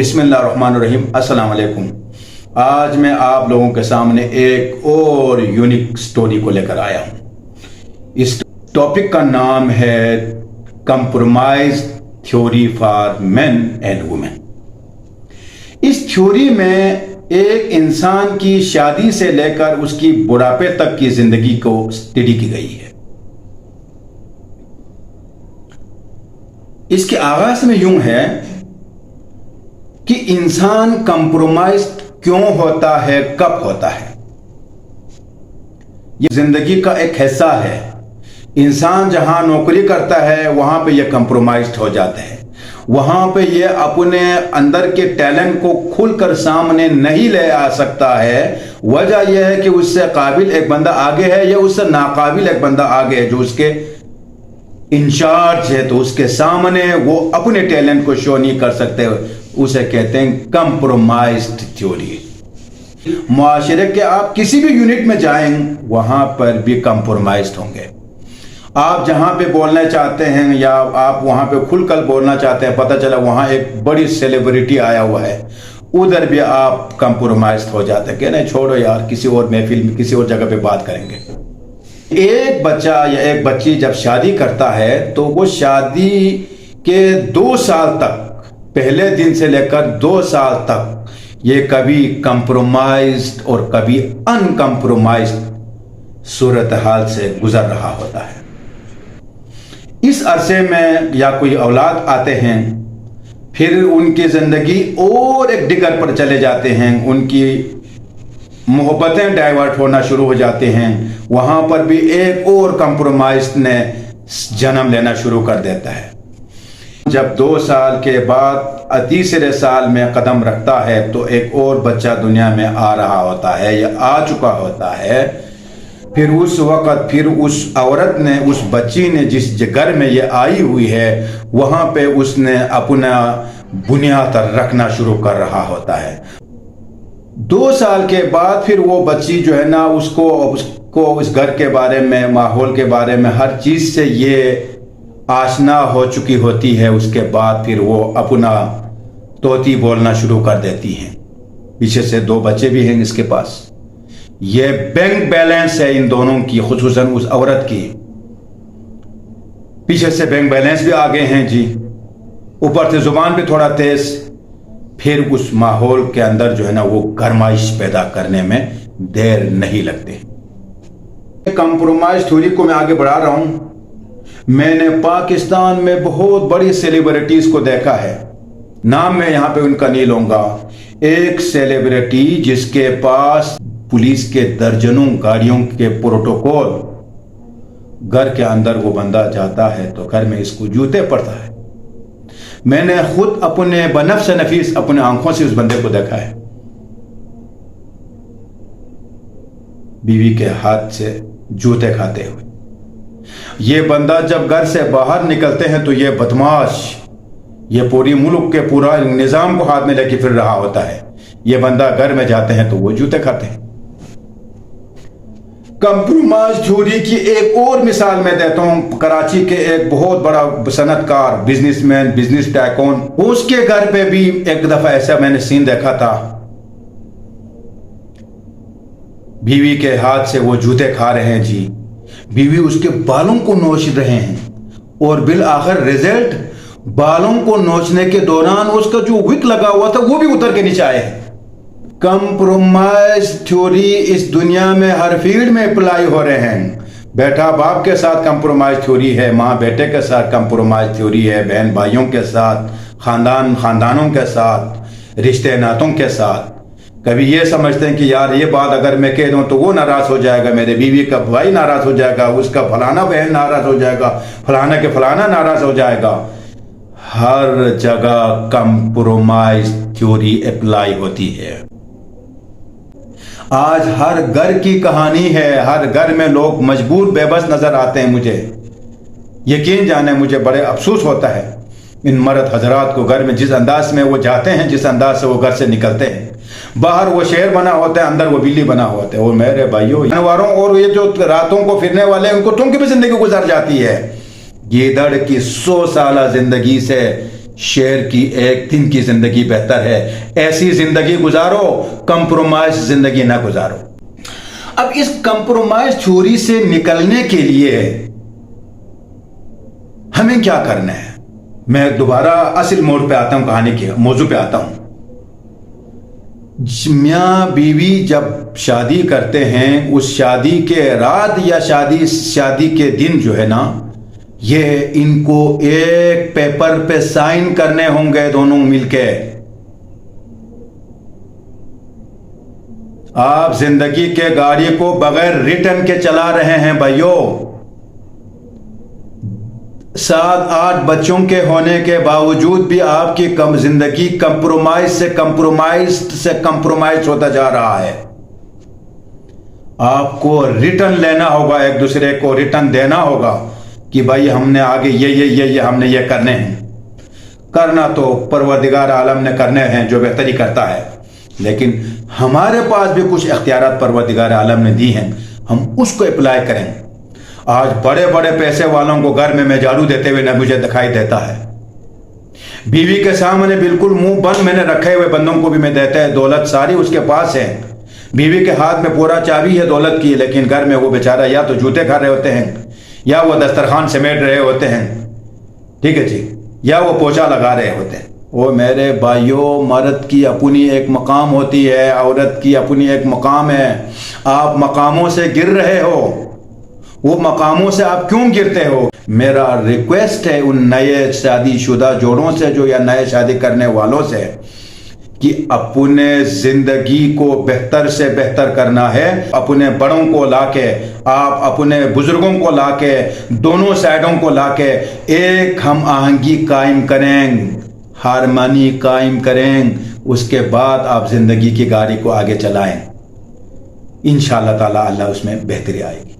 बिस्मिल्लाहिर्रहमानिर्रहीम। अस्सलाम वालेकुम। आज मैं आप लोगों के सामने एक और यूनिक स्टोरी को लेकर आया हूँ। इस टॉपिक का नाम है compromise theory for main and women. इस थ्योरी में एक इंसान की शादी से लेकर उसकी बुढ़ापे तक की जिंदगी को स्टडी की गई है। इसके आगाज में यूं है कि इंसान कंप्रोमाइज क्यों होता है, कब होता है। यह जिंदगी का एक हिस्सा है। इंसान जहां नौकरी करता है वहां पे यह कंप्रोमाइज हो जाता है। वहां पे यह अपने अंदर के टैलेंट को खुलकर सामने नहीं ले आ सकता है। वजह यह है कि उससे काबिल एक बंदा आगे है या उससे नाकाबिल एक बंदा आगे है जो उसके इंचार्ज है, तो उसके सामने वो अपने टैलेंट को शो नहीं कर सकते। उसे कहते हैं कंप्रोमाइज्ड थ्योरी। मुआशरे के आप किसी भी यूनिट में जाएं वहां पर भी कंप्रोमाइज्ड होंगे। आप जहां पे बोलना चाहते हैं या आप वहां पे खुलकर बोलना चाहते हैं, पता चला वहां एक बड़ी सेलिब्रिटी आया हुआ है, उधर भी आप कंप्रोमाइज्ड हो जाते हैं कि नहीं छोड़ो यार, किसी और महफिल में किसी और जगह पे बात करेंगे। एक बच्चा या एक बच्ची जब शादी करता है तो वो शादी के 2 साल तक, पहले दिन से लेकर 2 साल तक ये कभी कंप्रोमाइज्ड और कभी अनकंप्रोमाइज्ड सूरत हाल से गुजर रहा होता है। इस अरसे में या कोई औलाद आते हैं, फिर उनकी जिंदगी और एक डिगर पर चले जाते हैं, उनकी मोहब्बतें डाइवर्ट होना शुरू हो जाते हैं। वहां पर भी एक और कंप्रोमाइज ने जन्म लेना शुरू कर देता है। जब 2 साल के बाद तीसरे साल में कदम रखता है तो एक और बच्चा दुनिया में आ रहा होता है या आ चुका होता है। फिर उस वक्त फिर उस औरत ने, उस बच्ची ने जिस घर में ये आई हुई है वहां पे उसने अपना बुनियाद रखना शुरू कर रहा होता है। 2 साल के बाद फिर वो बच्ची जो है ना, उसको उस घर के बारे में, माहौल के बारे में, हर चीज से ये आशना हो चुकी होती है। उसके बाद फिर वो अपना तोती बोलना शुरू कर देती हैं। पीछे से 2 बच्चे भी हैं इसके पास। ये बैंक बैलेंस है इन दोनों की, खुसूसन उस औरत की। पीछे से बैंक बैलेंस भी आगे हैं जी, ऊपर से जुबान भी थोड़ा तेज। फिर उस माहौल के अंदर जो है ना वो गरमाइश पैदा करने में देर नहीं लगती। कंप्रोमाइज थ्योरी को मैं आगे बढ़ा रहा हूं। मैंने पाकिस्तान में बहुत बड़ी सेलिब्रिटीज को देखा है, नाम मैं यहां पे उनका नहीं लूंगा। एक सेलिब्रिटी जिसके पास पुलिस के दर्जनों गाड़ियों के प्रोटोकॉल, घर के अंदर वो बंदा जाता है तो घर में इसको जूते पड़ता है। मैंने खुद अपने बनफ्स नफीस अपने आंखों से उस बंदे को देखा है, बीवी के हाथ से जूते खाते हुए। ये बंदा जब घर से बाहर निकलते हैं तो ये बदमाश, ये पूरी मुल्क के पूरा निजाम को हाथ में लेके फिर रहा होता है। ये बंदा घर में जाते हैं तो वो जूते खाते हैं। कंप्रोमाइज थ्योरी की एक और मिसाल मैं देता हूं। कराची के एक बहुत बड़ा सनतकार, बिजनेसमैन, बिजनेस टाइकून, उसके घर पे भी एक दफा ऐसा मैंने सीन देखा था। बीवी के हाथ से वो जूते खा रहे हैं जी, बीवी उसके बालों को नोच रहे हैं और बिल आखिर रिजल्ट, बालों को नोचने के दौरान उसका जो विक लगा हुआ था वो भी उतर के नीचे आया है। कंप्रोमाइज थ्योरी इस दुनिया में हर फील्ड में अप्लाई हो रहे हैं। बेटा बाप के साथ कंप्रोमाइज थ्योरी है, माँ बेटे के साथ कंप्रोमाइज थ्योरी है, बहन भाइयों के साथ, खानदानों के साथ, रिश्ते नातों के साथ। कभी ये समझते हैं कि यार ये बात अगर मैं कह दूं तो वो नाराज हो जाएगा, मेरे बीवी का भाई नाराज हो जाएगा, उसका फलाना बहन नाराज हो जाएगा, फलाना के फलाना नाराज हो जाएगा। हर जगह कंप्रोमाइज थ्योरी अप्लाई होती है। आज हर घर की कहानी है, हर घर में लोग मजबूर बेबस नजर आते हैं। मुझे यकीन जाने, मुझे बड़े अफसोस होता है इन मर्द हजरात को। घर में जिस अंदाज में वो जाते हैं, जिस अंदाज से वो घर से निकलते हैं, बाहर वो शेर बना होता है, अंदर वो बिल्ली बना होता है। और मेरे भाइयों जानवरों और ये जो रातों को फिरने वाले हैं, उनको ठुमकी भी जिंदगी गुजर जाती है। गीदड़ की 100 साल जिंदगी से शेर की एक दिन की जिंदगी बेहतर है। ऐसी जिंदगी गुजारो, कंप्रोमाइज जिंदगी ना गुजारो। अब इस कंप्रोमाइज थ्योरी से निकलने के लिए हमें क्या करना है? मैं दोबारा असल मोड़ पे आता हूं, कहानी के मौजू पे आता हूं। मियाँ बीवी जब शादी करते हैं, उस शादी के रात या शादी के दिन जो है ना, ये इनको एक पेपर पे साइन करने होंगे दोनों मिलके। आप जिंदगी के गाड़ी को बगैर रिटर्न के चला रहे हैं भाइयों। 7-8 बच्चों के होने के बावजूद भी आपकी जिंदगी कंप्रोमाइज से कंप्रोमाइज होता जा रहा है। आपको रिटर्न लेना होगा, एक दूसरे को रिटर्न देना होगा कि भाई हमने आगे ये हमने ये करने हैं। करना तो परवरदिगार आलम ने करने हैं जो बेहतरी करता है, लेकिन हमारे पास भी कुछ इख्तियारात परवरदिगार आलम ने दी हैं, हम उसको अप्लाई करें। आज बड़े बड़े पैसे वालों को घर में मैं झाड़ू देते हुए न मुझे दिखाई देता है। बीवी के सामने बिल्कुल मुंह बंद मैंने रखे हुए बंदों को भी मैं देता है। दौलत सारी उसके पास है, बीवी के हाथ में पूरा चाबी है दौलत की, लेकिन घर में वो बेचारा या तो जूते खा रहे होते हैं, या वो दस्तरखान समेट रहे होते हैं, ठीक है जी, या वो पोछा लगा रहे होते हैं। वो मेरे भाइयों, मर्द की अपनी एक मकाम होती है, औरत की अपनी एक मकाम है। आप मकामों से गिर रहे हो, वो मकामों से आप क्यों गिरते हो? मेरा रिक्वेस्ट है उन नए शादीशुदा जोड़ों से जो या नए शादी करने वालों से कि अपने जिंदगी को बेहतर से बेहतर करना है। अपने बड़ों को लाके, आप अपने बुजुर्गों को लाके, दोनों साइडों को लाके एक हम आहंगी कायम करें, हारमोनी कायम करें। उसके बाद आप जिंदगी की गाड़ी को आगे चलाएं। इंशाअल्लाह ताला अल्लाह उसमें बेहतरी आएगी।